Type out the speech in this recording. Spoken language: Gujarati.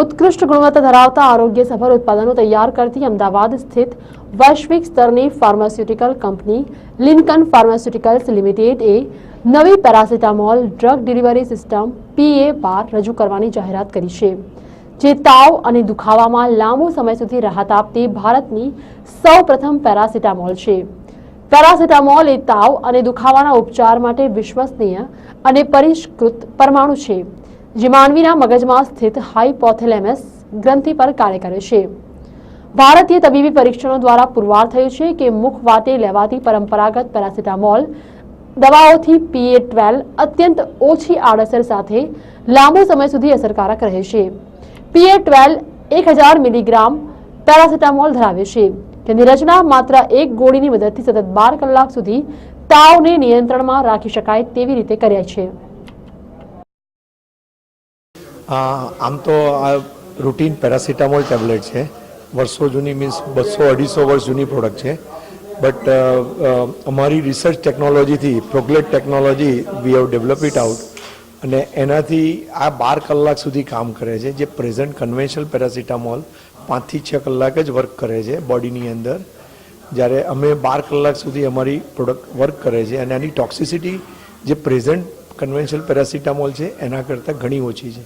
उत्कृष्ट गुणवत्ता धरावता आरोग्य सफर उत्पादनों तैयार करती अमदावाद स्थित वैश्विक स्तરની ફાર્માસ્યુટિકલ કંપની લિંકન ફાર્માસ્યુટિકલ્સ લિમિટેડે નવી paracetamol drug delivery system PA-12 રજૂ કરવાની જાહેરાત કરી છે, જે તાવ અને દુખાવામાં લાંબો સમય સુધી રાહત આપતી ભારતની સૌપ્રથમ પેરાસિટામોલ છે. પેરાસિટામોલ એ તાવ અને દુખાવાના ઉપચાર માટે વિશ્વસનીય અને પરિષ્કૃત પરમાણુ છે, જે માનવીના મગજમાં સ્થિત હાઇપોથેલેમસ ગ્રંથિ પર કાર્ય કરે છે. ભારતીય તબીબી પરીક્ષણો દ્વારા પુરવાર થયું છે કે મુખવાટે લેવાતી પરંપરાગત પેરાસિટામોલ દવાઓથી PA-12 અત્યંત ઓછી આડઅસર સાથે લાંબો સમય સુધી અસરકારક રહે છે. PA-12 1000 મિલીગ્રામ પેરાસિટામોલ ધરાવે છે. તેની રચના માત્ર એક ગોળીની મદદથી સતત 12 કલાક સુધી તાવને નિયંત્રણમાં રાખી શકાય તેવી રીતે કર્યા છે. આમ તો આ રૂટીન પેરાસિટામોલ ટેબ્લેટ છે, વર્ષો જૂની, મીન્સ 200-250 વર્ષ જૂની પ્રોડક્ટ છે. બટ અમારી રિસર્ચ ટેકનોલોજીથી, પ્રોગ્લેટ technology we have develop it out, અને એનાથી આ 12 કલાક સુધી કામ કરે છે, જે પ્રેઝન્ટ કન્વેન્શનલ પેરાસિટામોલ 5 થી 6 કલાક જ વર્ક કરે છે બોડીની અંદર, જ્યારે અમે 12 કલાક સુધી અમારી પ્રોડક્ટ વર્ક કરે છે. અને આની ટોક્સિસિટી જે પ્રેઝન્ટ કન્વેન્શનલ પેરાસિટામોલ છે એના કરતાં ઘણી ઓછી છે.